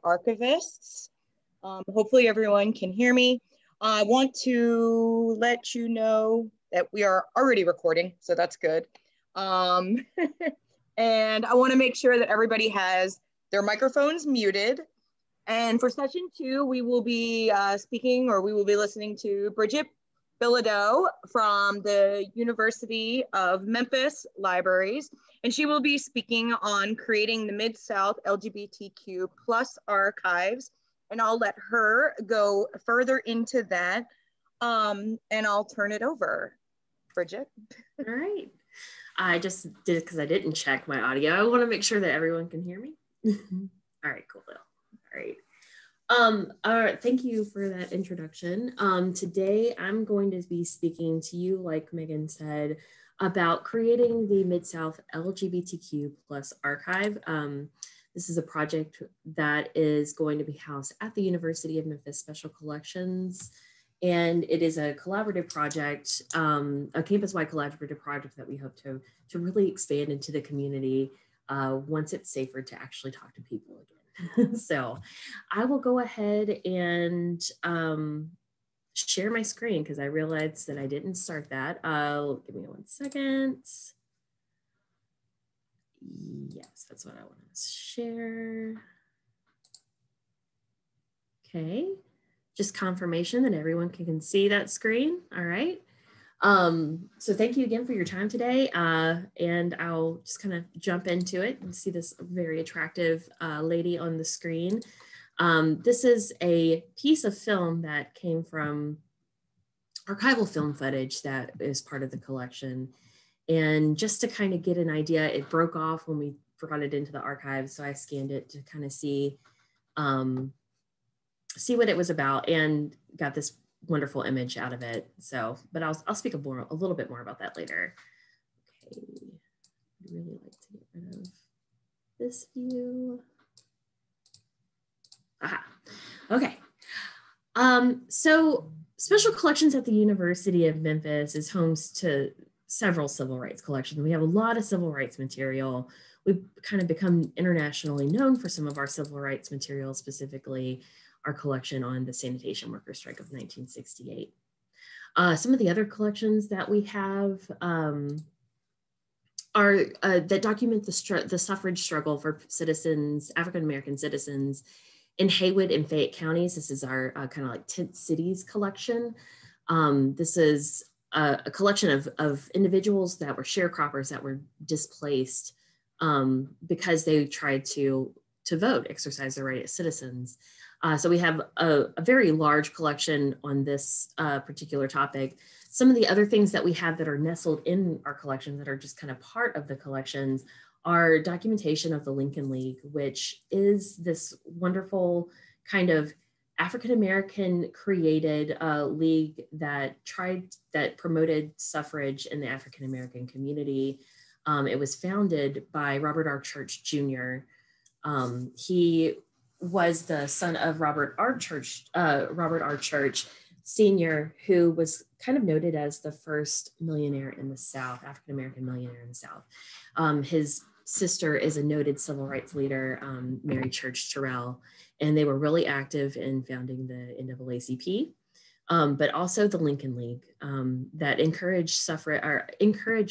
Archivists. Hopefully everyone can hear me. I want to let you know that we are already recording, so that's good. And I want to make sure that everybody has their microphones muted. And for session 2, we will be listening to Brigitte Billeaudeaux from the University of Memphis Libraries. And she will be speaking on creating the Mid-SouthLGBTQ plus archives. And I'll let her go further into that. And I'll turn it over. Brigitte. All right. I just did it because I didn't check my audio. I want to make sure that everyone can hear me. All right, cool. All right. All right, thank you for that introduction. Today, I'm going to be speaking to you, like Megan said, about creating the Mid-South LGBTQ plus archive. This is a project that is going to be housed at the University of Memphis Special Collections. And it is a collaborative project, a campus-wide collaborative project that we hope to really expand into the community once it's safer to actually talk to people again. So I will go ahead and share my screen because I realized that I didn't start that. Give me 1 second. Yes, that's what I want to share. Okay, just confirmation that everyone can see that screen. All right. So thank you again for your time today. And I'll just kind of jump into it and see this very attractive lady on the screen. This is a piece of film that came from archival film footage that is part of the collection. And just to kind of get an idea, it broke off when we brought it into the archive. So I scanned it to kind of see what it was about and got this wonderful image out of it. So, but I'll speak a little bit more about that later. Okay, I'd really like to get rid of this view. Aha, okay. So Special Collections at the University of Memphis is home to several civil rights collections. We have a lot of civil rights material. We've kind of become internationally known for some of our civil rights material, specifically our collection on the sanitation worker strike of 1968. Some of the other collections that we have are that document the suffrage struggle for citizens, African-American citizens in Haywood and Fayette counties. This is our kind of like tent cities collection. This is a collection of individuals that were sharecroppers that were displaced because they tried to vote, exercise their right as citizens. So we have a very large collection on this particular topic. Some of the other things that we have that are nestled in our collections that are just kind of part of the collections are documentation of the Lincoln League, which is this wonderful kind of African-American created league that promoted suffrage in the African-American community. It was founded by Robert R. Church Jr. He was the son of Robert R. Church Sr., who was kind of noted as the first millionaire in the South, African-American millionaire in the South. His sister is a noted civil rights leader, Mary Church Terrell, and they were really active in founding the NAACP, but also the Lincoln League that encouraged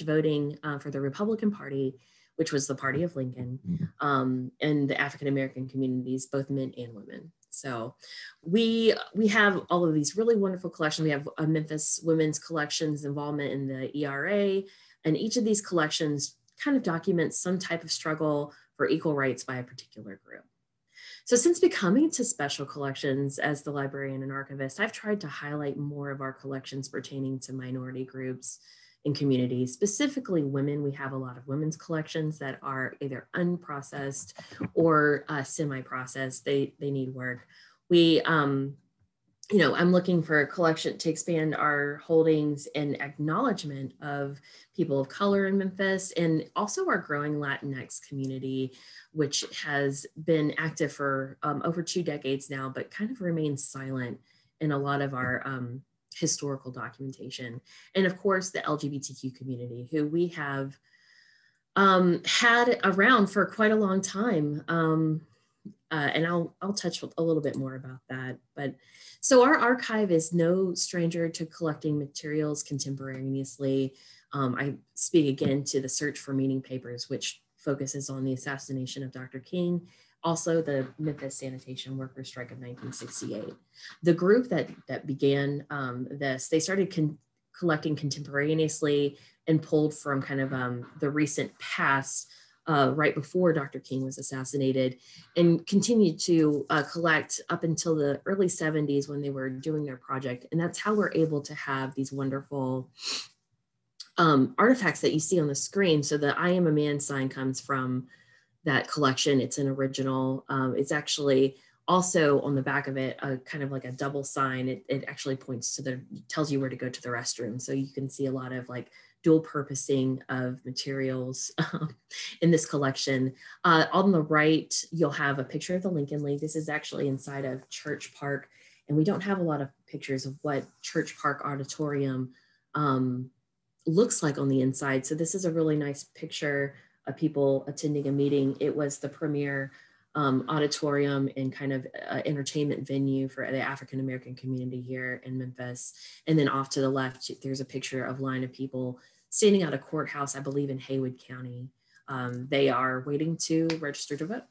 voting for the Republican Party, which was the party of Lincoln, and the African-American communities, both men and women. So we have all of these really wonderful collections. We have a Memphis Women's Collections involvement in the ERA, and each of these collections kind of documents some type of struggle for equal rights by a particular group. So since becoming to Special Collections as the librarian and archivist, I've tried to highlight more of our collections pertaining to minority groups and communities, specifically women. We have a lot of women's collections that are either unprocessed or semi-processed. They need work. I'm looking for a collection to expand our holdings in acknowledgement of people of color in Memphis and also our growing Latinx community, which has been active for over 2 decades now, but kind of remains silent in a lot of our historical documentation. And of course, the LGBTQ community, who we have had around for quite a long time. and I'll touch a little bit more about that. But so our archive is no stranger to collecting materials contemporaneously. I speak again to the Search for Meaning papers, which focuses on the assassination of Dr. King, also the Memphis sanitation workers strike of 1968. The group that began this, they started collecting contemporaneously and pulled from kind of the recent past right before Dr. King was assassinated, and continued to collect up until the early 70s when they were doing their project. And that's how we're able to have these wonderful artifacts that you see on the screen. So the I Am a Man sign comes from that collection. It's an original. It's actually also on the back of it, kind of like a double sign. It actually points to tells you where to go to the restroom. So you can see a lot of like dual purposing of materials in this collection. On the right, you'll have a picture of the Lincoln League. This is actually inside of Church Park. And we don't have a lot of pictures of what Church Park Auditorium looks like on the inside. So this is a really nice picture of people attending a meeting. It was the premier auditorium and kind of entertainment venue for the African-American community here in Memphis. And then off to the left, there's a picture of a line of people standing at a courthouse, I believe in Haywood County. They are waiting to register to vote.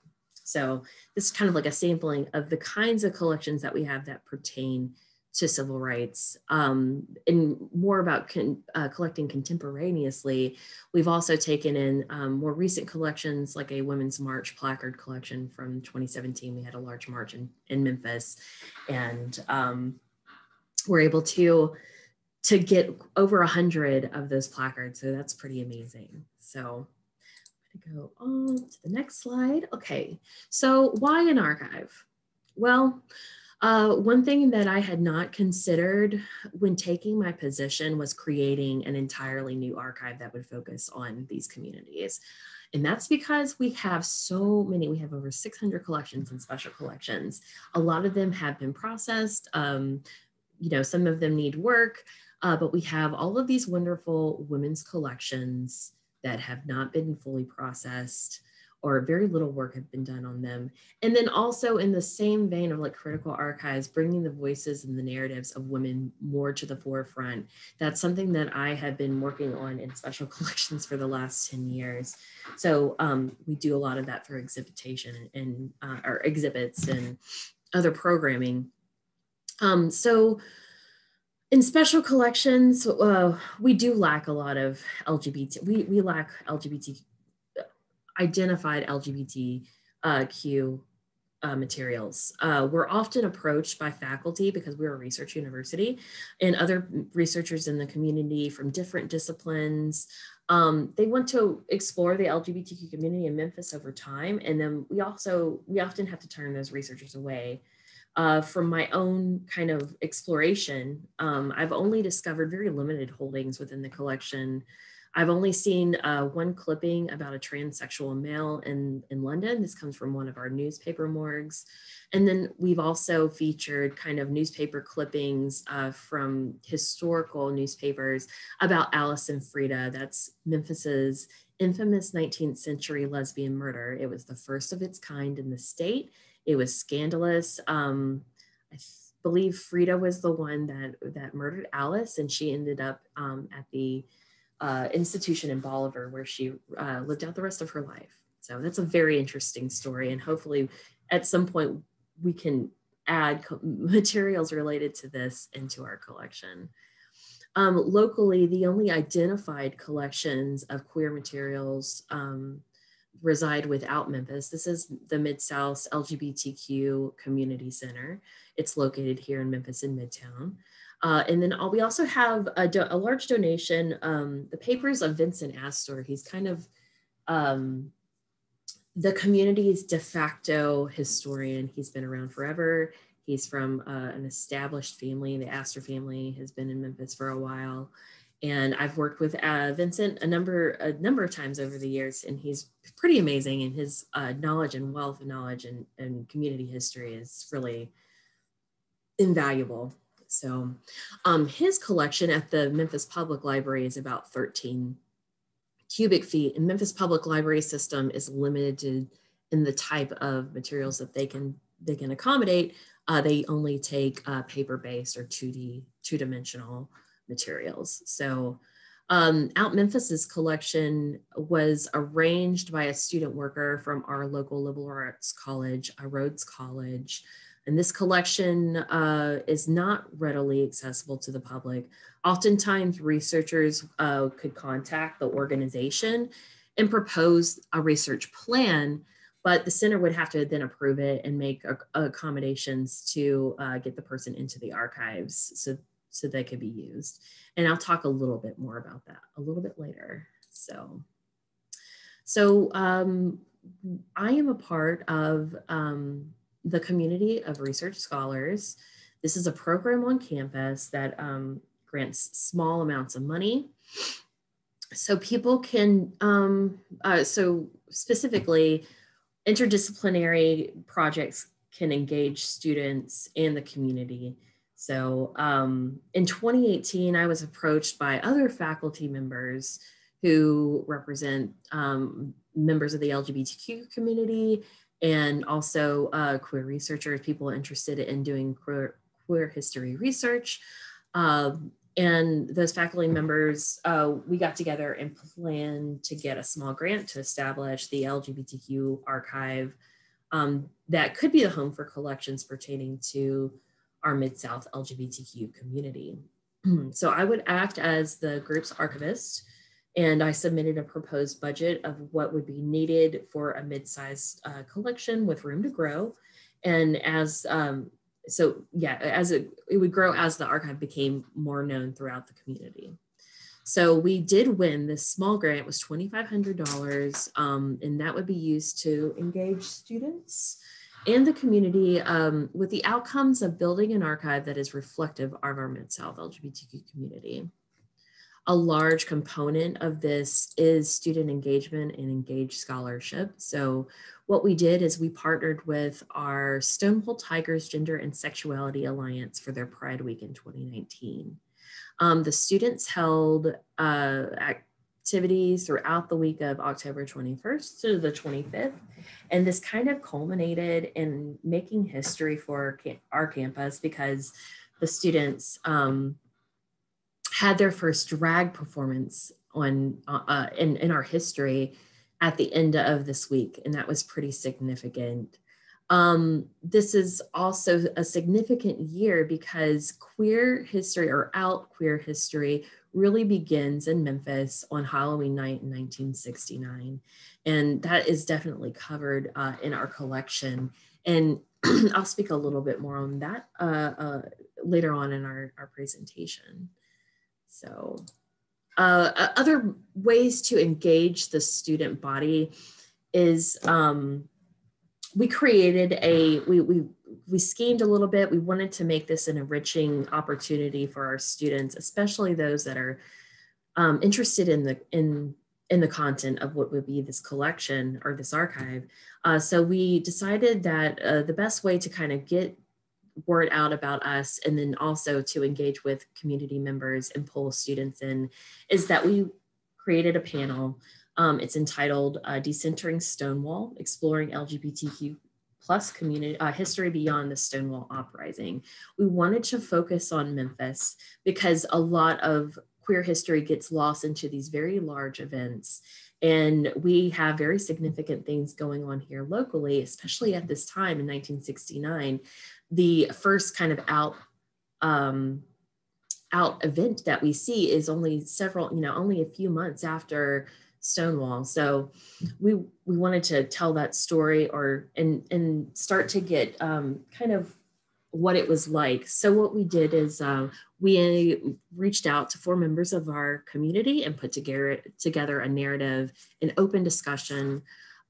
So this is kind of like a sampling of the kinds of collections that we have that pertain to civil rights. And more about collecting contemporaneously, we've also taken in more recent collections like a Women's March placard collection from 2017. We had a large march in Memphis, and we're able to get over 100 of those placards. So that's pretty amazing. So I'm gonna go on to the next slide. Okay, so why an archive? Well, one thing that I had not considered when taking my position was creating an entirely new archive that would focus on these communities. And that's because we have so many, we have over 600 collections and special collections. A lot of them have been processed. You know, some of them need work, but we have all of these wonderful women's collections that have not been fully processed, or very little work have been done on them. And then also in the same vein of like critical archives, bringing the voices and the narratives of women more to the forefront. That's something that I have been working on in special collections for the last 10 years. So we do a lot of that through exhibition and or exhibits and other programming. So in special collections, we do lack a lot of LGBT, we lack LGBT, identified LGBTQ materials. We're often approached by faculty because we're a research university and other researchers in the community from different disciplines. They want to explore the LGBTQ community in Memphis over time. And then we often have to turn those researchers away. From my own kind of exploration, I've only discovered very limited holdings within the collection. I've only seen one clipping about a transsexual male in London. This comes from one of our newspaper morgues. And then we've also featured kind of newspaper clippings from historical newspapers about Alice and Frida. That's Memphis's infamous 19th century lesbian murder. It was the first of its kind in the state. It was scandalous. I believe Frida was the one that murdered Alice, and she ended up at the institution in Bolivar where she lived out the rest of her life. So that's a very interesting story, and hopefully at some point we can add materials related to this into our collection. Locally, the only identified collections of queer materials reside without Memphis. This is the Mid-SouthLGBTQ Community Center. It's located here in Memphis in Midtown. And then we also have a large donation, the papers of Vincent Astor. He's kind of the community's de facto historian. He's been around forever. He's from an established family. The Astor family has been in Memphis for a while. And I've worked with Vincent a number of times over the years, and he's pretty amazing. And his knowledge and wealth of knowledge and community history is really invaluable. So his collection at the Memphis Public Library is about 13 cubic feet. And Memphis Public Library system is limited to in the type of materials that they can accommodate, they only take paper-based or two-dimensional materials. So Out Memphis's collection was arranged by a student worker from our local liberal arts college, Rhodes College. And this collection is not readily accessible to the public. Oftentimes researchers could contact the organization and propose a research plan, but the center would have to then approve it and make accommodations to get the person into the archives so they could be used. And I'll talk a little bit more about that a little bit later. So I am a part of the community of research scholars. This is a program on campus that grants small amounts of money. So people can, so specifically, interdisciplinary projects can engage students and the community. So in 2018, I was approached by other faculty members who represent members of the LGBTQ community and also queer researchers, people interested in doing queer history research. And those faculty members, we got together and planned to get a small grant to establish the LGBTQ archive that could be the home for collections pertaining to our Mid-South LGBTQ community. So I would act as the group's archivist, and I submitted a proposed budget of what would be needed for a mid-sized collection with room to grow. And as it would grow as the archive became more known throughout the community. So we did win this small grant. It was $2,500, and that would be used to engage students and the community with the outcomes of building an archive that is reflective of our Mid-South LGBTQ community. A large component of this is student engagement and engaged scholarship. So what we did is we partnered with our Stonewall Tigers Gender and Sexuality Alliance for their Pride Week in 2019. The students held activities throughout the week of October 21st to the 25th. And this kind of culminated in making history for our campus because the students had their first drag performance in our history at the end of this week, and that was pretty significant. This is also a significant year because queer history or out queer history really begins in Memphis on Halloween night in 1969. And that is definitely covered in our collection. And I'll speak a little bit more on that later on in our presentation. So other ways to engage the student body is we created we schemed a little bit. We wanted to make this an enriching opportunity for our students, especially those that are interested in the content of what would be this collection or this archive. So we decided that the best way to kind of get word out about us and then also to engage with community members and pull students in is that we created a panel. It's entitled Decentering Stonewall, Exploring LGBTQ plus community history beyond the Stonewall Uprising. We wanted to focus on Memphis because a lot of queer history gets lost into these very large events. And we have very significant things going on here locally, especially at this time in 1969. The first kind of out event that we see is only only a few months after Stonewall. So we wanted to tell that story and start to get kind of what it was like. So what we did is we reached out to 4 members of our community and put together a narrative, an open discussion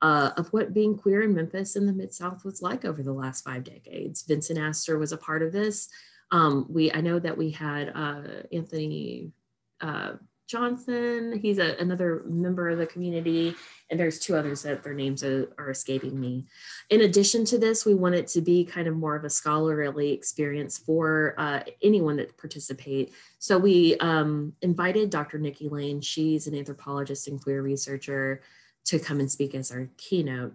of what being queer in Memphis and the Mid-South was like over the last 5 decades. Vincent Astor was a part of this. I know that we had Anthony Johnson, he's another member of the community, and there's 2 others that their names are escaping me. In addition to this, we want it to be kind of more of a scholarly experience for anyone that participate. So we invited Dr. Nikki Lane, she's an anthropologist and queer researcher, to come and speak as our keynote.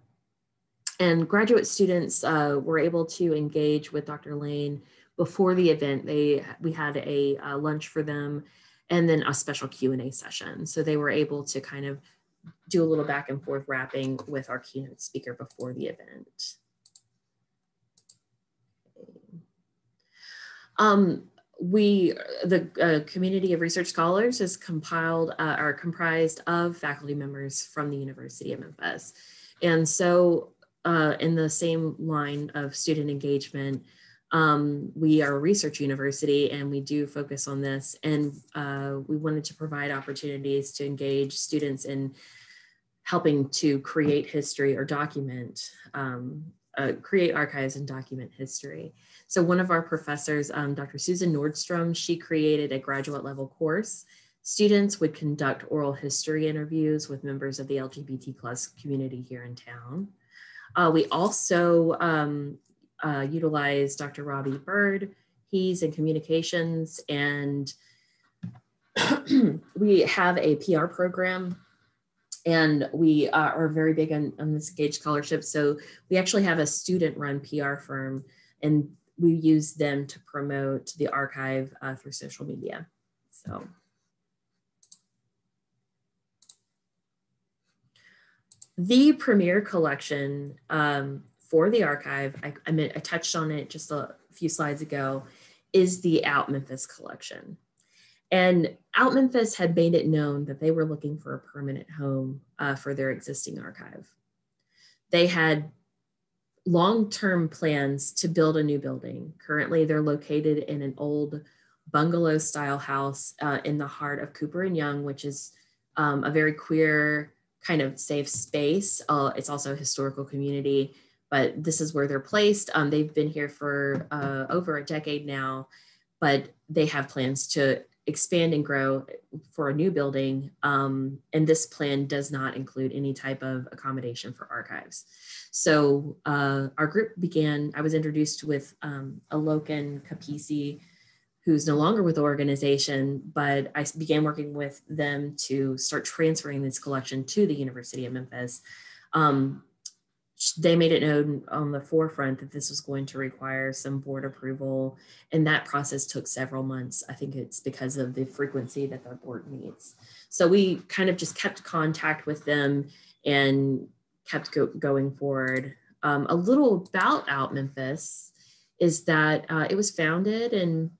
And graduate students were able to engage with Dr. Lane before the event. We had a lunch for them and then a special Q&A session. So they were able to kind of do a little back and forth rapping with our keynote speaker before the event. The community of research scholars is comprised of faculty members from the University of Memphis. And so in the same line of student engagement, we are a research university and we do focus on this, and we wanted to provide opportunities to engage students in helping to create history or document, create archives and document history. So one of our professors, Dr. Susan Nordstrom, she created a graduate level course. Students would conduct oral history interviews with members of the LGBT+ community here in town. We also utilize Dr. Robbie Bird. He's in communications, and we have a PR program, and we are very big on this engaged scholarship. So we actually have a student-run PR firm, and we use them to promote the archive through social media. So. The premier collection for the archive, I touched on it just a few slides ago, is the Out Memphis collection. And Out Memphis had made it known that they were looking for a permanent home for their existing archive. They had long-term plans to build a new building. Currently, they're located in an old bungalow-style house in the heart of Cooper and Young, which is a very queer kind of safe space. It's also a historical community, but this is where they're placed. They've been here for over a decade now, but they have plans to expand and grow for a new building. And this plan does not include any type of accommodation for archives. So our group began, I was introduced with Alokan Kapisi, who's no longer with the organization, but I began working with them to start transferring this collection to the University of Memphis. They made it known on the forefront that this was going to require some board approval, and that process took several months. I think it's because of the frequency that the board meets. So we kind of just kept contact with them and kept going forward. A little about Out Memphis is that it was founded and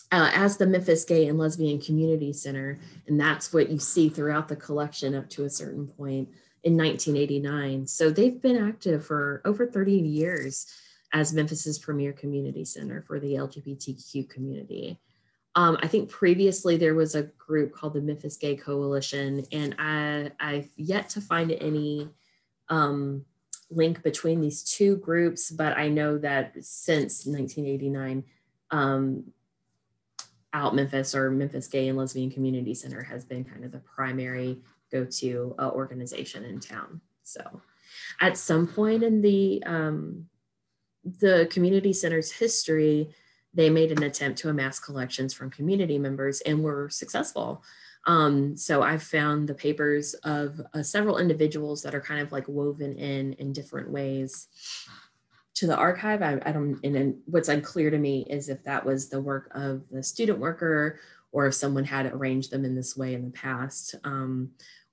as the Memphis Gay and Lesbian Community Center, and that's what you see throughout the collection up to a certain point in 1989. So they've been active for over 30 years as Memphis's premier community center for the LGBTQ community. I think previously there was a group called the Memphis Gay Coalition, and I've yet to find any link between these two groups, but I know that since 1989, Out Memphis, or Memphis Gay and Lesbian Community Center, has been kind of the primary go-to organization in town. So at some point in the community center's history, they made an attempt to amass collections from community members and were successful. So I've found the papers of several individuals that are kind of like woven in different ways to the archive. I don't, and what's unclear to me is if that was the work of the student worker or if someone had arranged them in this way in the past.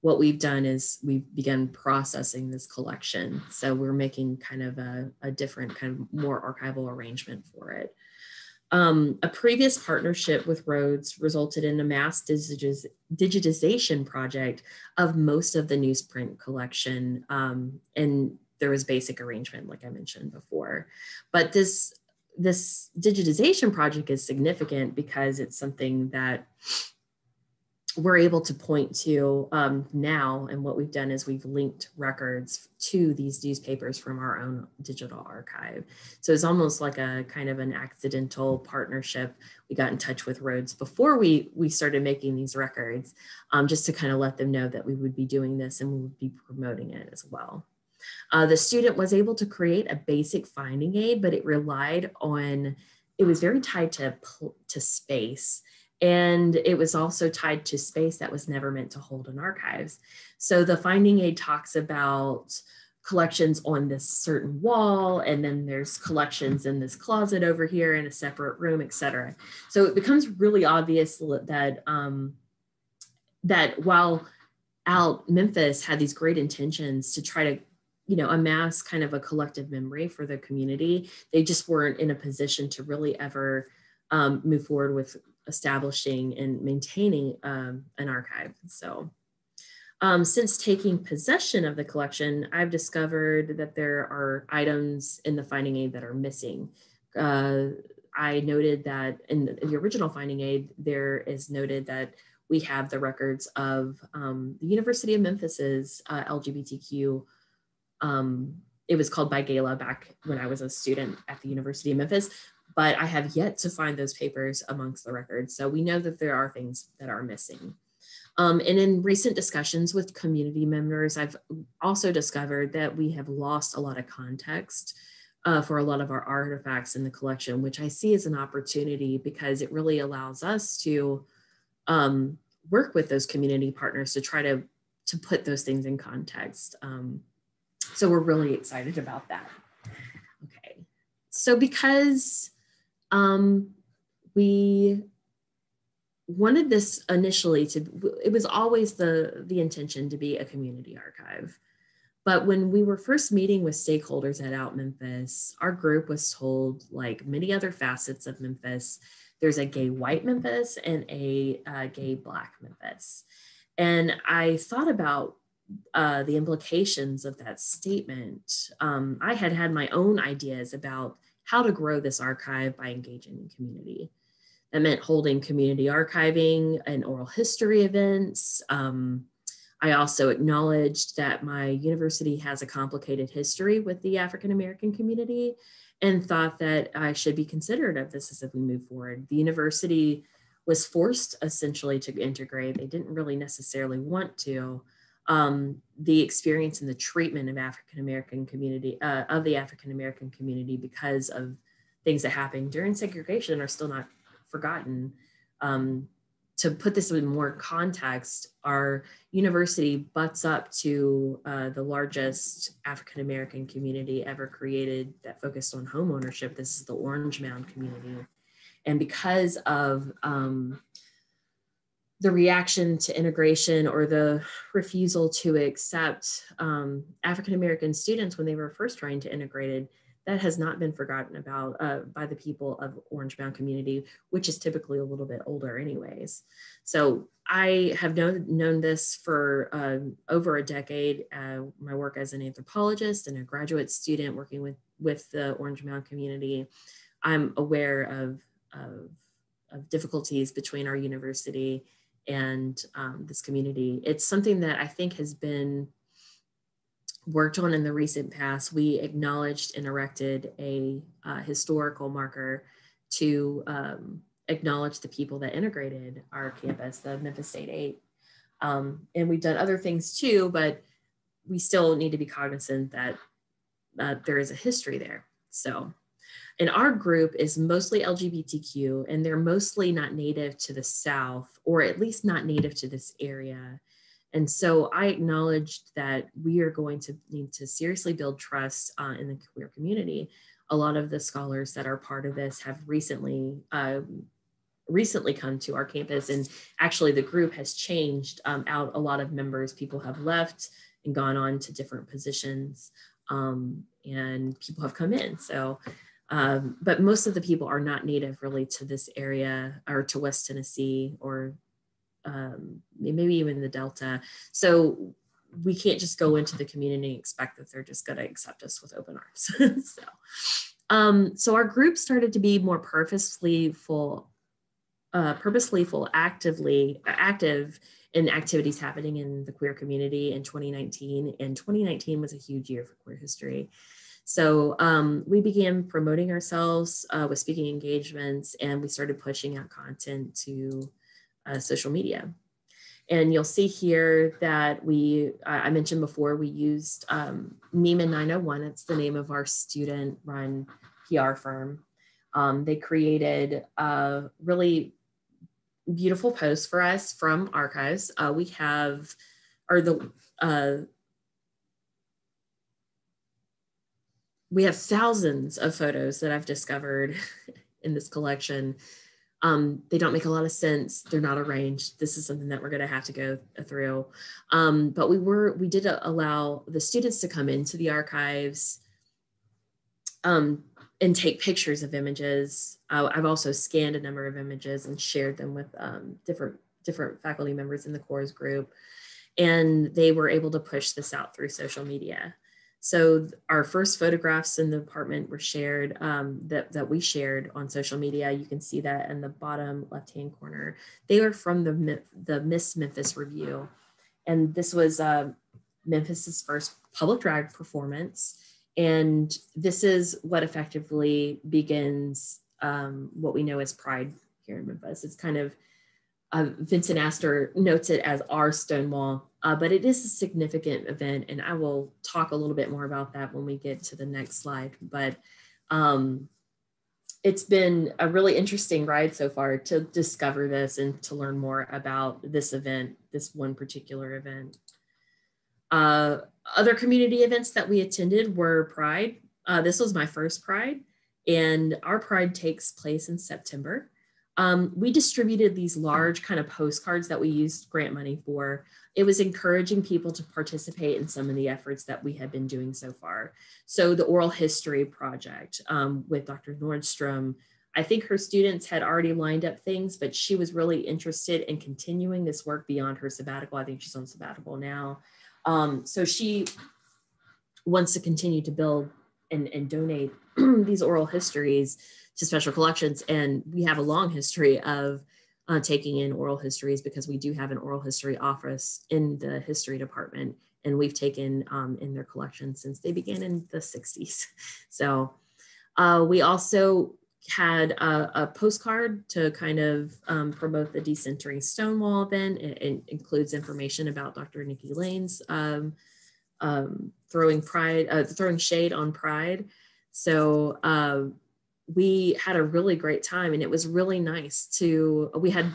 What we've done is we've begun processing this collection. So we're making kind of a different kind of more archival arrangement for it. A previous partnership with Rhodes resulted in a mass digitization project of most of the newsprint collection, and there was basic arrangement, like I mentioned before. But this digitization project is significant because it's something that we're able to point to now, and what we've done is we've linked records to these newspapers from our own digital archive. So it's almost like a kind of an accidental partnership. We got in touch with Rhodes before we started making these records, just to kind of let them know that we would be doing this and we would be promoting it as well. The student was able to create a basic finding aid, but it relied on, it was very tied to space. And it was also tied to space that was never meant to hold in archives. So the finding aid talks about collections on this certain wall, and then there's collections in this closet over here in a separate room, etc. So it becomes really obvious that that while Memphis had these great intentions to try to, you know, amass kind of a collective memory for the community, they just weren't in a position to really ever move forward with establishing and maintaining an archive. So since taking possession of the collection, I've discovered that there are items in the finding aid that are missing. I noted that in the original finding aid, there is noted that we have the records of the University of Memphis's LGBTQ. It was called Bi Gala back when I was a student at the University of Memphis, but I have yet to find those papers amongst the records. So we know that there are things that are missing. And in recent discussions with community members, I've also discovered that we have lost a lot of context for a lot of our artifacts in the collection, which I see as an opportunity because it really allows us to work with those community partners to try to put those things in context. So we're really excited about that. Okay, so because we wanted this initially it was always the intention to be a community archive. But when we were first meeting with stakeholders at Out Memphis, our group was told, like many other facets of Memphis, there's a gay white Memphis and a gay Black Memphis. And I thought about the implications of that statement. I had my own ideas about how to grow this archive by engaging in community. That meant holding community archiving and oral history events. I also acknowledged that my university has a complicated history with the African-American community and thought that I should be considerate of this as we move forward. The university was forced essentially to integrate. They didn't really necessarily want to. The experience and the treatment of African-American community, of the African-American community because of things that happened during segregation are still not forgotten. To put this in more context, our university butts up to the largest African-American community ever created that focused on home ownership. This is the Orange Mound community. And because of the reaction to integration or the refusal to accept African-American students when they were first trying to integrate, that has not been forgotten about by the people of Orange Mound community, which is typically a little bit older anyways. So I have known this for over a decade. My work as an anthropologist and a graduate student working with the Orange Mound community, I'm aware of difficulties between our university and this community. It's something that I think has been worked on in the recent past. We acknowledged and erected a historical marker to acknowledge the people that integrated our campus, the Memphis State 8. And we've done other things too, but we still need to be cognizant that there is a history there. So, and our group is mostly LGBTQ, and they're mostly not native to the South, or at least not native to this area. And so I acknowledged that we are going to need to seriously build trust in the queer community. A lot of the scholars that are part of this have recently come to our campus, and actually the group has changed out a lot of members. People have left and gone on to different positions, and people have come in. So, but most of the people are not native really to this area or to West Tennessee or maybe even the Delta. So we can't just go into the community and expect that they're just going to accept us with open arms. So our group started to be more active in activities happening in the queer community in 2019. And 2019 was a huge year for queer history. So we began promoting ourselves with speaking engagements, and we started pushing out content to social media. And you'll see here that I mentioned before, we used Neiman 901. It's the name of our student-run PR firm. They created a really beautiful post for us from archives. We have, we have thousands of photos that I've discovered in this collection. They don't make a lot of sense. They're not arranged. This is something that we're going to have to go through. But we did allow the students to come into the archives and take pictures of images. I've also scanned a number of images and shared them with different faculty members in the CORS group. And they were able to push this out through social media. So our first photographs in the department were shared, that we shared on social media. You can see that in the bottom left-hand corner. They were from the Miss Memphis review. And this was Memphis's first public drag performance. And this is what effectively begins what we know as Pride here in Memphis. It's kind of, Vincent Astor notes it as our Stonewall, but it is a significant event, and I will talk a little bit more about that when we get to the next slide. But it's been a really interesting ride so far to discover this and to learn more about this event, this one particular event. Other community events that we attended were Pride. This was my first Pride, and our Pride takes place in September. We distributed these large kind of postcards that we used grant money for. It was encouraging people to participate in some of the efforts that we had been doing so far. So the oral history project with Dr. Nordstrom, I think her students had already lined up things, but she was really interested in continuing this work beyond her sabbatical. I think she's on sabbatical now. So she wants to continue to build and donate these oral histories to special collections. And we have a long history of taking in oral histories because we do have an oral history office in the history department, and we've taken in their collection since they began in the 60s. So we also had a postcard to kind of promote the Decentering Stonewall event. It includes information about Dr. Nikki Lane's throwing shade on Pride. So we had a really great time, and it was really nice we had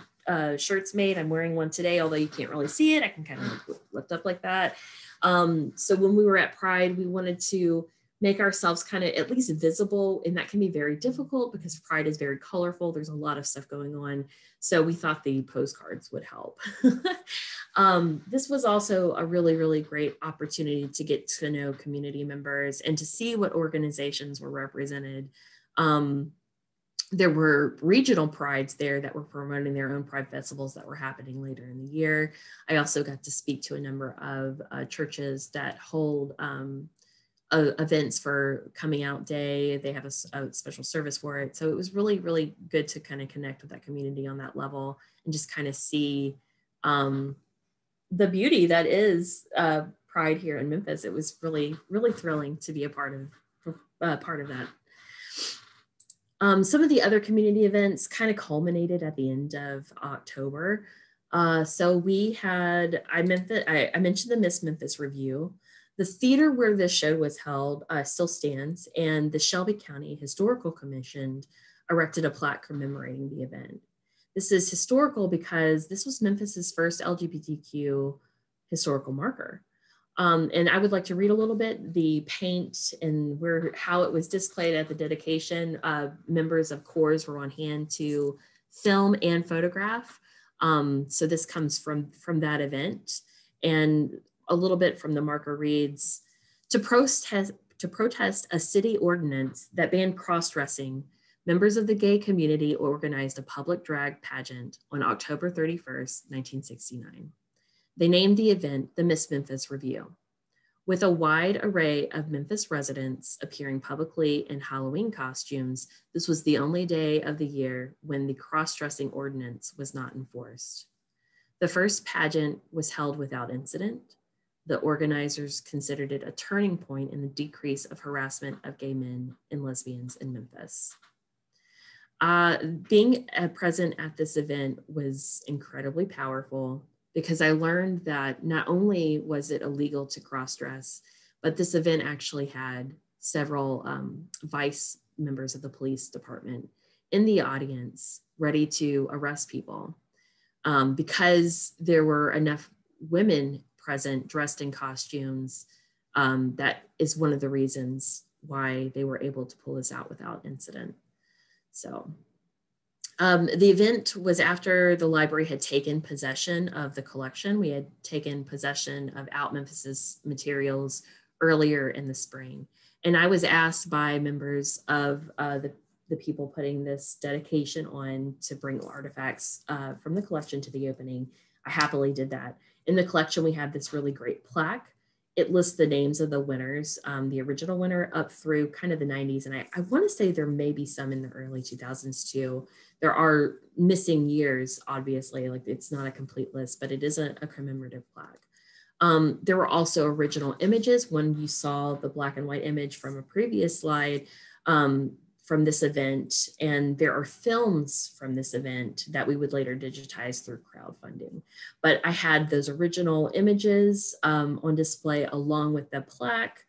shirts made. I'm wearing one today, although you can't really see it. I can kind of lift up like that. So when we were at Pride, we wanted to make ourselves kind of at least visible, and that can be very difficult because Pride is very colorful. There's a lot of stuff going on. So we thought the postcards would help. This was also a really, really great opportunity to get to know community members and to see what organizations were represented. There were regional prides there that were promoting their own Pride festivals that were happening later in the year. I also got to speak to a number of churches that hold events for Coming Out Day. They have a special service for it. So it was really, really good to kind of connect with that community on that level and just kind of see the beauty that is Pride here in Memphis. It was really, really thrilling to be a part of that. Some of the other community events kind of culminated at the end of October. So we had, I mentioned the Miss Memphis review. The theater where this show was held still stands, and the Shelby County Historical Commission erected a plaque commemorating the event. This is historical because this was Memphis's first LGBTQ historical marker. And I would like to read a little bit the paint and how it was displayed at the dedication. Members of CORS were on hand to film and photograph. So this comes from that event. And a little bit from the marker reads, to protest a city ordinance that banned cross-dressing, members of the gay community organized a public drag pageant on October 31st, 1969. They named the event the Miss Memphis Review. With a wide array of Memphis residents appearing publicly in Halloween costumes, this was the only day of the year when the cross-dressing ordinance was not enforced. The first pageant was held without incident. The organizers considered it a turning point in the decrease of harassment of gay men and lesbians in Memphis. Being present at this event was incredibly powerful because I learned that not only was it illegal to cross-dress, but this event actually had several vice members of the police department in the audience ready to arrest people because there were enough women present dressed in costumes. That is one of the reasons why they were able to pull this out without incident. So the event was after the library had taken possession of the collection. We had taken possession of Out Memphis's materials earlier in the spring. And I was asked by members of the people putting this dedication on to bring artifacts from the collection to the opening. I happily did that. In the collection, we have this really great plaque. It lists the names of the winners, the original winner up through kind of the 90s. And I want to say there may be some in the early 2000s too. There are missing years, obviously, like it's not a complete list, but it is a commemorative plaque. There were also original images. When you saw the black and white image from a previous slide from this event, and there are films from this event that we would later digitize through crowdfunding. But I had those original images on display along with the plaque.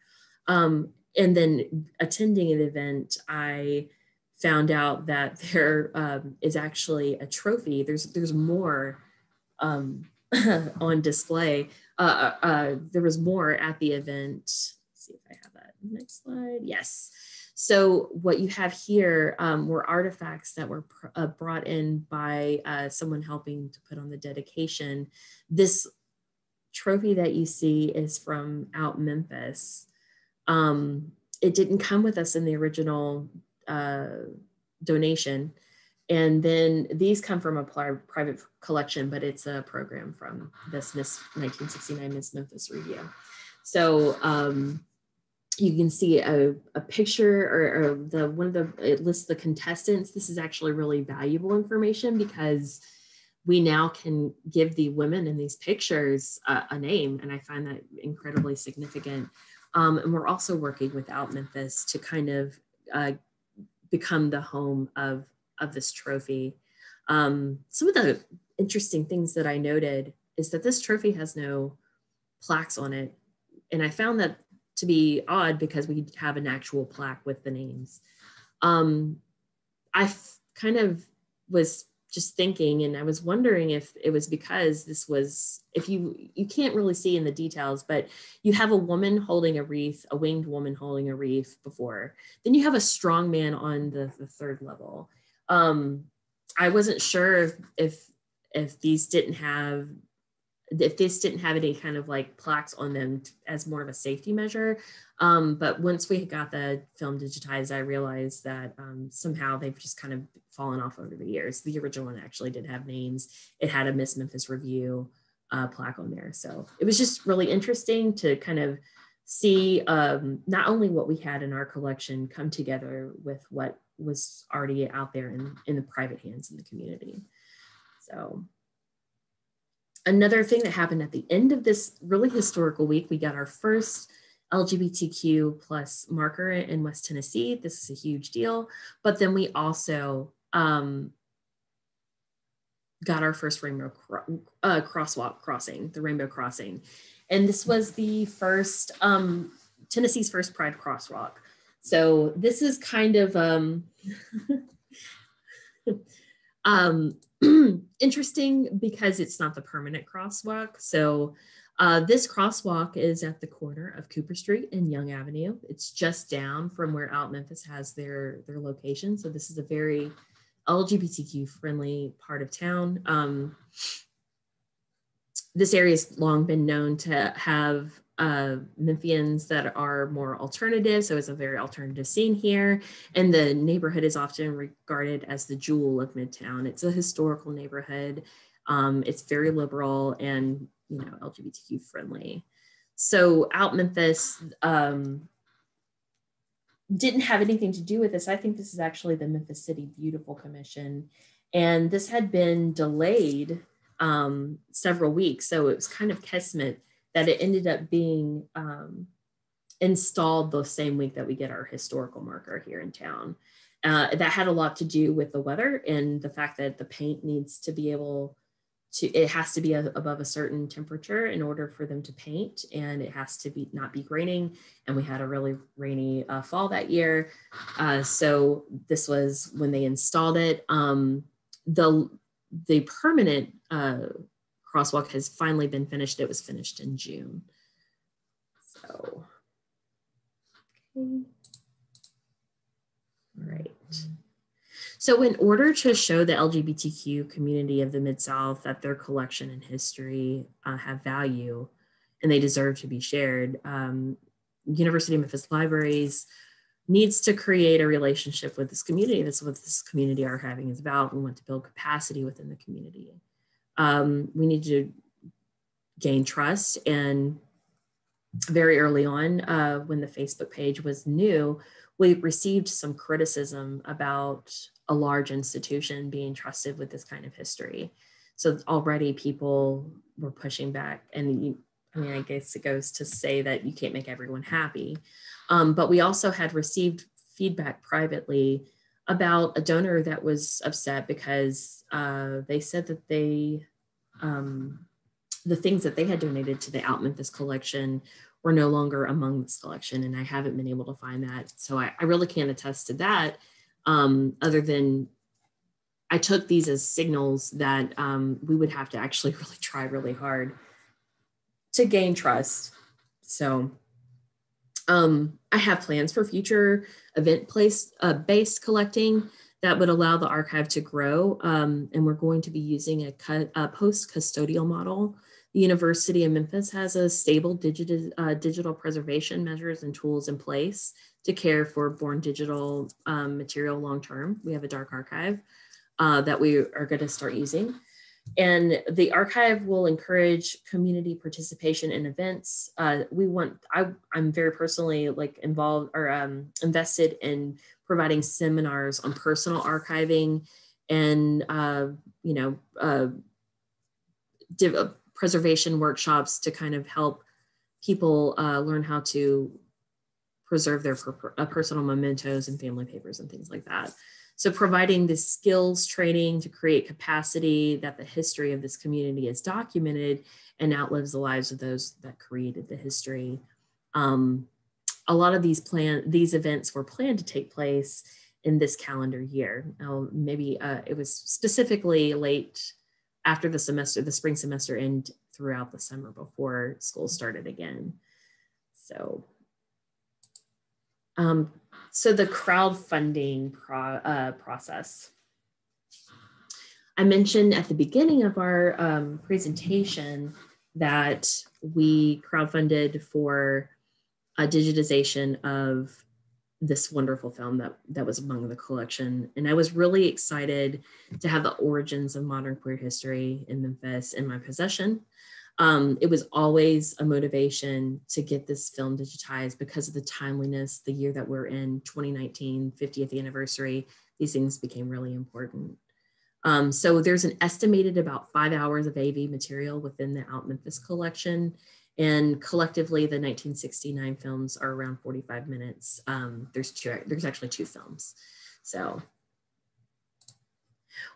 And then attending an event, I found out that there is actually a trophy. There's more on display. There was more at the event. Let's see if I have that next slide. Yes. So what you have here were artifacts that were brought in by someone helping to put on the dedication. This trophy that you see is from Out Memphis. It didn't come with us in the original donation. And then these come from a private collection, but it's a program from this 1969 Miss Memphis review. So you can see a picture or it lists the contestants. This is actually really valuable information because we now can give the women in these pictures a name. And I find that incredibly significant. And we're also working with Out Memphis to kind of become the home of this trophy. Some of the interesting things that I noted is that this trophy has no plaques on it. And I found that to be odd because we have an actual plaque with the names. I kind of was just thinking, and I was wondering if it was because this was, if you can't really see in the details, but you have a woman holding a wreath, a winged woman holding a wreath before. Then you have a strong man on the third level. I wasn't sure if this didn't have any kind of like plaques on them as more of a safety measure. But once we got the film digitized, I realized that somehow they've just kind of fallen off over the years. The original one actually did have names. It had a Miss Memphis review plaque on there. So it was just really interesting to kind of see not only what we had in our collection come together with what was already out there in the private hands in the community. So another thing that happened at the end of this really historical week, we got our first LGBTQ plus marker in West Tennessee. This is a huge deal. But then we also got our first rainbow crosswalk crossing, the rainbow crossing. And this was the first, Tennessee's first Pride crosswalk. So this is kind of interesting because it's not the permanent crosswalk. So this crosswalk is at the corner of Cooper Street and Young Avenue. It's just down from where Out Memphis has their location. So this is a very LGBTQ friendly part of town. This area has long been known to have Memphians that are more alternative. So it's a very alternative scene here. And the neighborhood is often regarded as the jewel of Midtown. It's a historical neighborhood. It's very liberal and, you know, LGBTQ friendly. So Out Memphis didn't have anything to do with this. I think this is actually the Memphis City Beautiful Commission. And this had been delayed several weeks. So it was kind of kismet that it ended up being installed the same week that we get our historical marker here in town. That had a lot to do with the weather and the fact that the paint needs to be able to, it has to be above a certain temperature in order for them to paint, and it has to be not be raining. And we had a really rainy fall that year. So this was when they installed it. The permanent crosswalk has finally been finished. It was finished in June. So, okay. All right. So in order to show the LGBTQ community of the Mid-South that their collection and history have value and they deserve to be shared, University of Memphis Libraries needs to create a relationship with this community. That's what this community archiving is about. We want to build capacity within the community. We need to gain trust, and very early on when the Facebook page was new, we received some criticism about a large institution being trusted with this kind of history. So already people were pushing back, and I guess it goes to say that you can't make everyone happy. But we also had received feedback privately about a donor that was upset because they said that the things that they had donated to the Out Memphis collection were no longer among this collection, and I haven't been able to find that. So I really can't attest to that, other than I took these as signals that we would have to actually really try really hard to gain trust. So I have plans for future event-based collecting that would allow the archive to grow, and we're going to be using a post-custodial model. The University of Memphis has a stable digital preservation measures and tools in place to care for born digital material long-term. We have a dark archive that we are going to start using. And the archive will encourage community participation in events. I'm very personally involved or invested in providing seminars on personal archiving and preservation workshops to kind of help people learn how to preserve their personal mementos and family papers and things like that. So providing the skills training to create capacity that the history of this community is documented and outlives the lives of those that created the history. A lot of these events were planned to take place in this calendar year. Maybe it was specifically late after the spring semester and throughout the summer before school started again. So the crowdfunding process. I mentioned at the beginning of our presentation that we crowdfunded for a digitization of this wonderful film that was among the collection. And I was really excited to have the origins of modern queer history in Memphis in my possession. It was always a motivation to get this film digitized because of the timeliness, the year that we're in, 2019, 50th anniversary, these things became really important. So there's an estimated about 5 hours of AV material within the Out Memphis collection. And collectively, the 1969 films are around 45 minutes. There's actually 2 films. So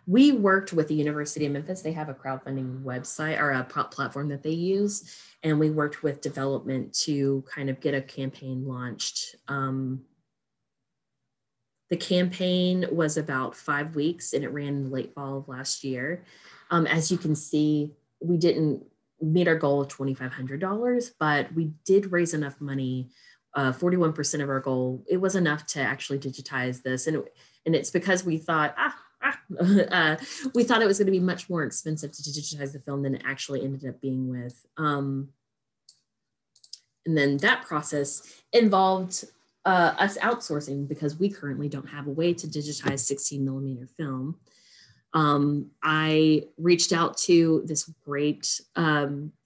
we worked with the University of Memphis. They have a crowdfunding website or a platform that they use. And we worked with development to kind of get a campaign launched. The campaign was about 5 weeks and it ran in the late fall of last year. As you can see, we didn't meet our goal of $2,500, but we did raise enough money, 41% of our goal. It was enough to actually digitize this. And it's because we thought, we thought it was going to be much more expensive to digitize the film than it actually ended up being with. And then that process involved us outsourcing because we currently don't have a way to digitize 16mm film. I reached out to this great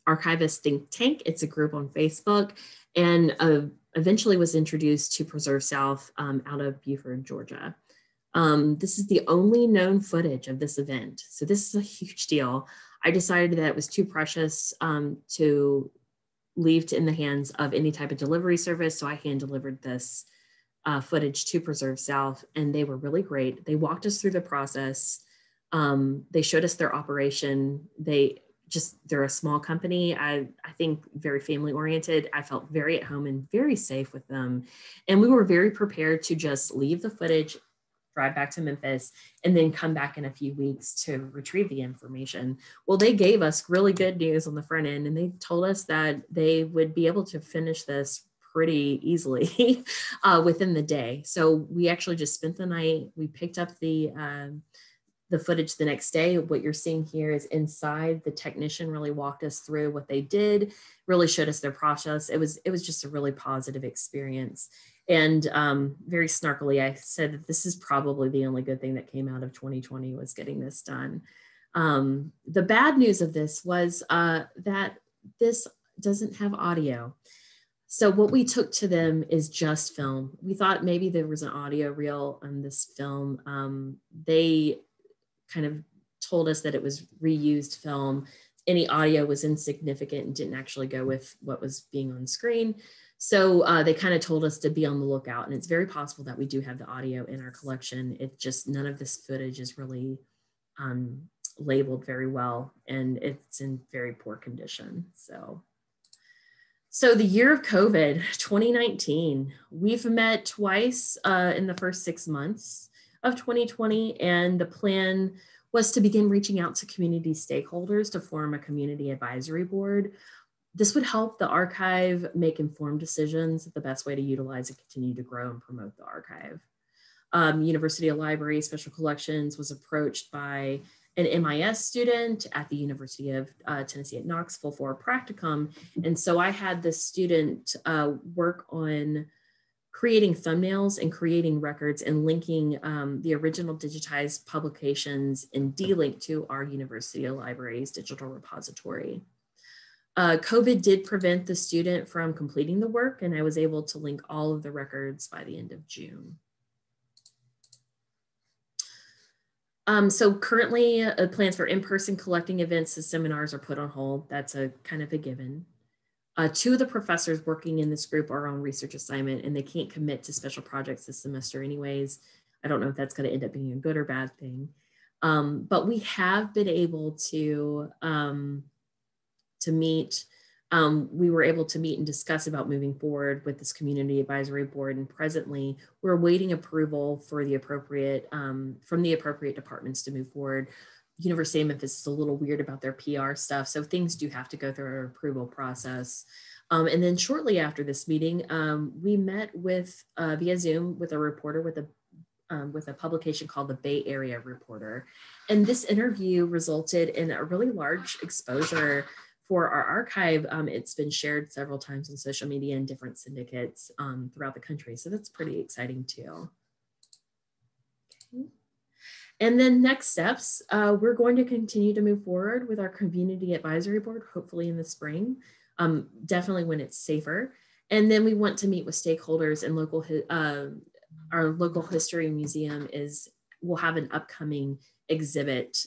archivist think tank. It's a group on Facebook, and eventually was introduced to Preserve South out of Beaufort, Georgia. This is the only known footage of this event. So this is a huge deal. I decided that it was too precious to leave in the hands of any type of delivery service. So I hand delivered this footage to Preserve South, and they were really great. They walked us through the process. They showed us their operation. They're a small company. I think very family oriented. I felt very at home and very safe with them. And we were very prepared to just leave the footage, drive back to Memphis, and then come back in a few weeks to retrieve the information. Well, they gave us really good news on the front end, and they told us that they would be able to finish this pretty easily within the day. So we actually just spent the night. We picked up the footage the next day. What you're seeing here is inside. The technician really walked us through what they did, really showed us their process. It was just a really positive experience. And very snarkily, I said that this is probably the only good thing that came out of 2020 was getting this done. The bad news of this was that this doesn't have audio. So what we took to them is just film. We thought maybe there was an audio reel on this film. They kind of told us that it was reused film. Any audio was insignificant and didn't actually go with what was being on screen. So they kind of told us to be on the lookout, and it's very possible that we do have the audio in our collection. It just, none of this footage is really labeled very well, and it's in very poor condition. So the year of COVID, 2019, we've met twice in the first 6 months of 2020, and the plan was to begin reaching out to community stakeholders to form a community advisory board. This would help the archive make informed decisions, the best way to utilize and continue to grow and promote the archive. University of Library Special Collections was approached by an MIS student at the University of Tennessee at Knoxville for a practicum. And so I had this student work on creating thumbnails and creating records and linking the original digitized publications in D-Link to our University of Library's digital repository. COVID did prevent the student from completing the work, and I was able to link all of the records by the end of June. So currently plans for in-person collecting events and seminars are put on hold. That's a kind of a given. 2 of the professors working in this group are on research assignment, and they can't commit to special projects this semester anyways. I don't know if that's going to end up being a good or bad thing. But we have been able to meet. We were able to meet and discuss about moving forward with this community advisory board, and presently we're awaiting approval for the appropriate from the appropriate departments to move forward. University of Memphis is a little weird about their PR stuff, so things do have to go through our approval process. And then shortly after this meeting, we met with via Zoom with a reporter with a publication called the Bay Area Reporter, and this interview resulted in a really large exposure for our archive. It's been shared several times on social media and different syndicates throughout the country. So that's pretty exciting too. Okay. And then next steps, we're going to continue to move forward with our community advisory board, hopefully in the spring, definitely when it's safer. And then we want to meet with stakeholders, and our local history museum will have an upcoming exhibit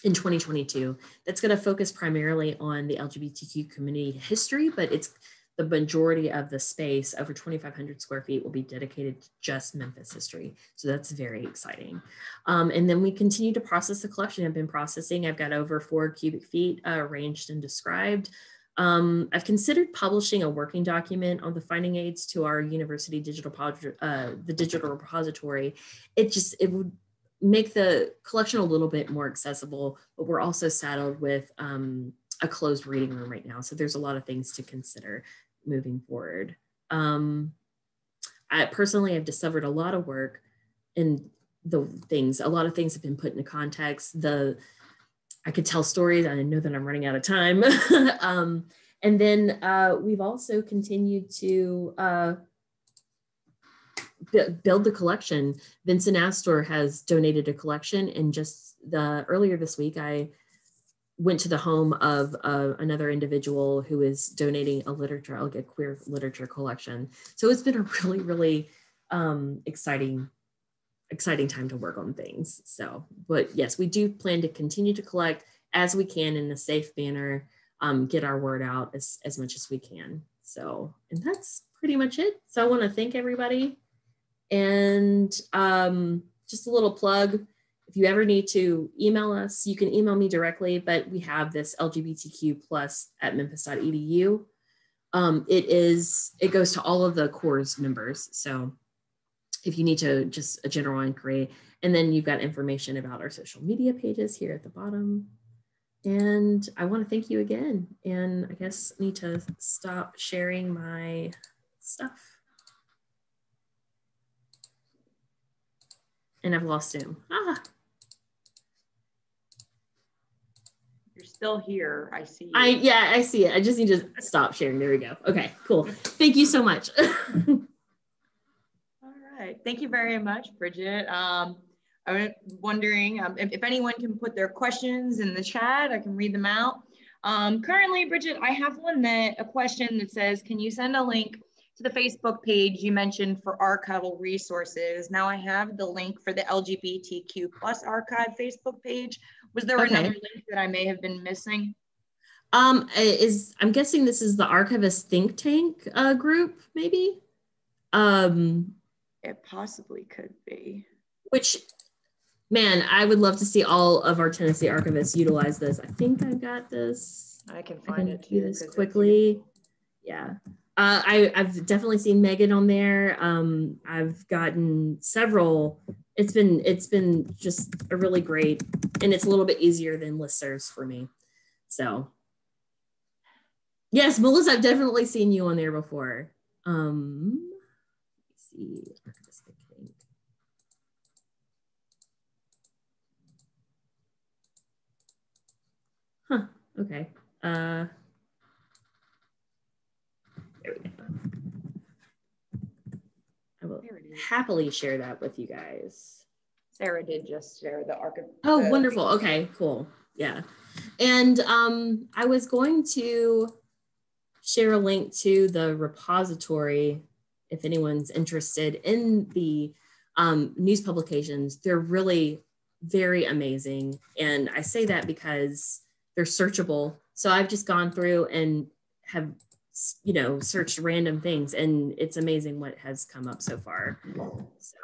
in 2022 that's going to focus primarily on the LGBTQ community history, but it's the majority of the space, over 2,500 square feet, will be dedicated to just Memphis history. So that's very exciting. And then we continue to process the collection. I've been processing. I've got over 4 cubic feet arranged and described. I've considered publishing a working document on the finding aids to our university digital repository. It would make the collection a little bit more accessible, but we're also saddled with a closed reading room right now. So there's a lot of things to consider moving forward. I personally have discovered a lot of work in a lot of things have been put into context. I could tell stories. I know that I'm running out of time. And then we've also continued to build the collection. Vincent Astor has donated a collection, and just earlier this week, I went to the home of another individual who is donating a queer literature collection. So it's been a really, really exciting time to work on things. So, but yes, we do plan to continue to collect as we can in a safe manner, get our word out as much as we can. So, and that's pretty much it. So I want to thank everybody. And just a little plug, if you ever need to email us, you can email me directly, but we have this LGBTQ+ @memphis.edu. It goes to all of the core's members. So if you need to, just a general inquiry, and then you've got information about our social media pages here at the bottom. And I want to thank you again. And I guess I need to stop sharing my stuff. And I've lost him. Ah. You're still here. I see you. Yeah, I see it. I just need to stop sharing. There we go. Okay, cool. Thank you so much. All right. Thank you very much, Bridget. I'm wondering if anyone can put their questions in the chat, I can read them out. Currently, Bridget, I have a question that says, can you send a link to the Facebook page you mentioned for archival resources? Now I have the link for the LGBTQ plus archive Facebook page. Was there another link that I may have been missing? I'm guessing this is the Archivist think tank group, maybe? It possibly could be. Which, man, I would love to see all of our Tennessee archivists utilize this. I think I got this. I can find it do this quickly. Yeah. I've definitely seen Megan on there. I've gotten several. It's been just a really great, and it's a little bit easier than listservs for me. So yes, Melissa, I've definitely seen you on there before. Let's see. Huh, okay. There we go. I will happily share that with you guys. Sarah did just share the archive. Oh, wonderful. Okay, cool. Yeah. And I was going to share a link to the repository if anyone's interested in the news publications. They're really very amazing. And I say that because they're searchable. So I've just gone through and have, you know, searched random things, and it's amazing what has come up so far. So.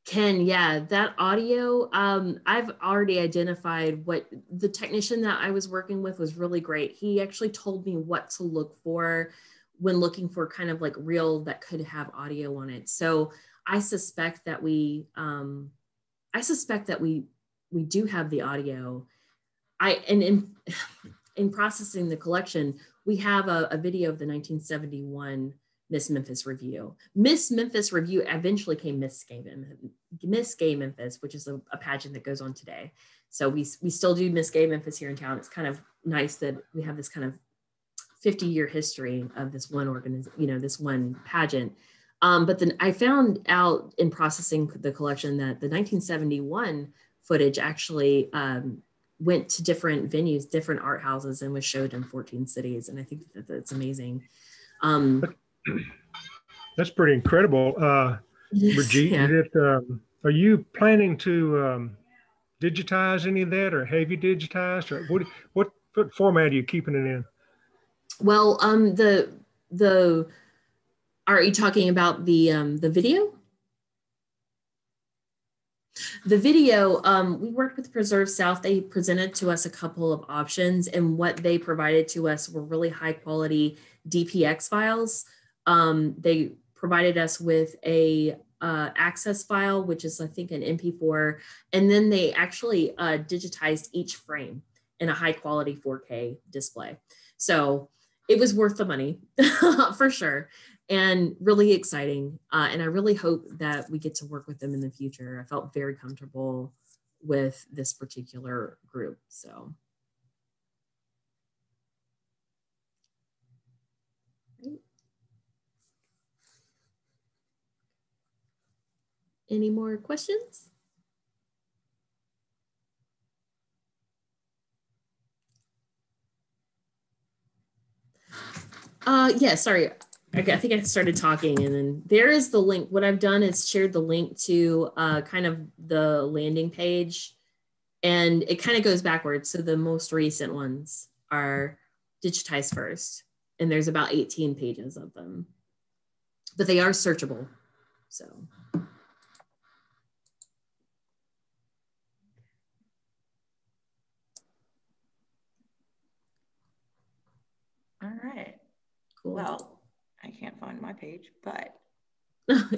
Ken, yeah, that audio, I've already identified what the technician that I was working with was really great. He actually told me what to look for when looking for kind of like reel that could have audio on it. So I suspect that we do have the audio. In processing the collection, we have a video of the 1971 Miss Memphis Review. Miss Memphis Review eventually came Miss Gay Memphis, which is a pageant that goes on today. So we still do Miss Gay Memphis here in town. It's kind of nice that we have this kind of 50-year history of this one this one pageant. But then I found out in processing the collection that the 1971 footage actually went to different venues, different art houses, and was showed in 14 cities. And I think that that's amazing. That's pretty incredible. Brigitte, yeah. Are you planning to digitize any of that, or have you digitized, or what format are you keeping it in? Well, are you talking about the video? The video, we worked with Preserve South. They presented to us a couple of options, and what they provided to us were really high quality DPX files. They provided us with a access file, which is I think an MP4, and then they actually digitized each frame in a high quality 4K display. So it was worth the money for sure, and really exciting. And I really hope that we get to work with them in the future. I felt very comfortable with this particular group, so. Any more questions? Yeah, sorry. I think I started talking, and then there is the link. What I've done is shared the link to kind of the landing page, and it kind of goes backwards. So the most recent ones are digitized first, and there's about 18 pages of them, but they are searchable, so. All right. Cool. Well, I can't find my page, but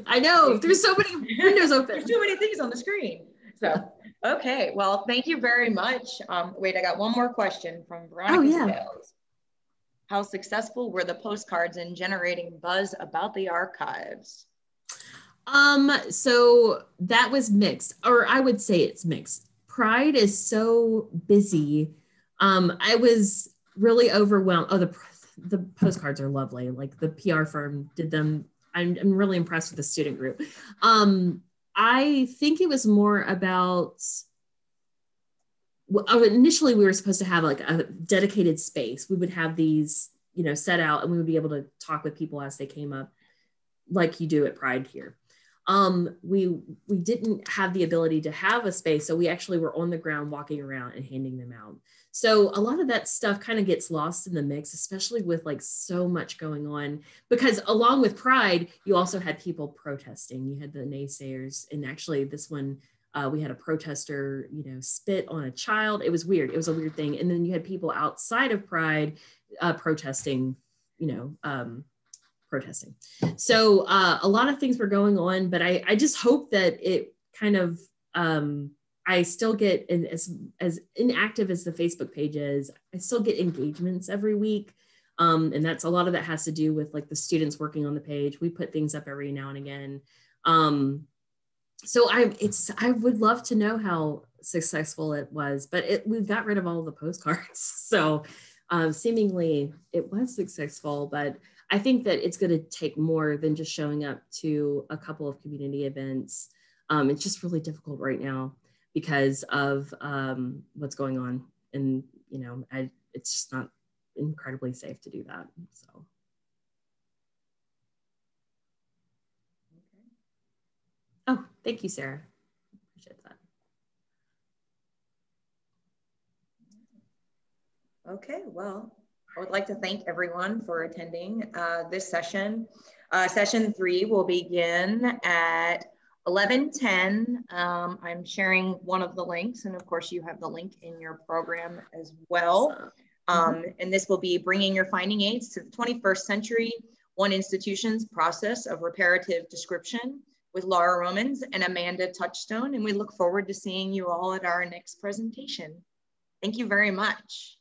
I know, there's so many windows open. There's too many things on the screen. So, okay, well, thank you very much. Wait, I got one more question from Veronica. Oh, yeah. Dales. How successful were the postcards in generating buzz about the archives? So that was mixed, or I would say it's mixed. Pride is so busy. I was really overwhelmed. Oh, the postcards are lovely. Like the PR firm did them. I'm really impressed with the student group. I think it was more about, initially we were supposed to have like a dedicated space. We would have these, you know, set out, and we would be able to talk with people as they came up, like you do at Pride here. We didn't have the ability to have a space, so we actually were on the ground walking around and handing them out. So a lot of that stuff kind of gets lost in the mix, especially with like so much going on, because along with Pride, you also had people protesting. You had the naysayers, and actually this one, we had a protester, you know, spit on a child. It was weird. It was a weird thing. And then you had people outside of Pride protesting, you know, protesting. So a lot of things were going on, but I just hope that it kind of, I still get, as inactive as the Facebook page is, I still get engagements every week. And that's a lot of that has to do with like the students working on the page. We put things up every now and again. So I would love to know how successful it was, but we got rid of all of the postcards. So seemingly it was successful, but I think that it's going to take more than just showing up to a couple of community events. It's just really difficult right now because of what's going on. And, you know, it's just not incredibly safe to do that, so. Oh, thank you, Sarah. Appreciate that. Okay, well, I would like to thank everyone for attending this session. Session 3 will begin at 11:10. I'm sharing one of the links, and of course you have the link in your program as well. And this will be Bringing Your Finding Aids to the 21st Century, One Institution's Process of Reparative Description, with Laura Romans and Amanda Touchstone. And we look forward to seeing you all at our next presentation. Thank you very much.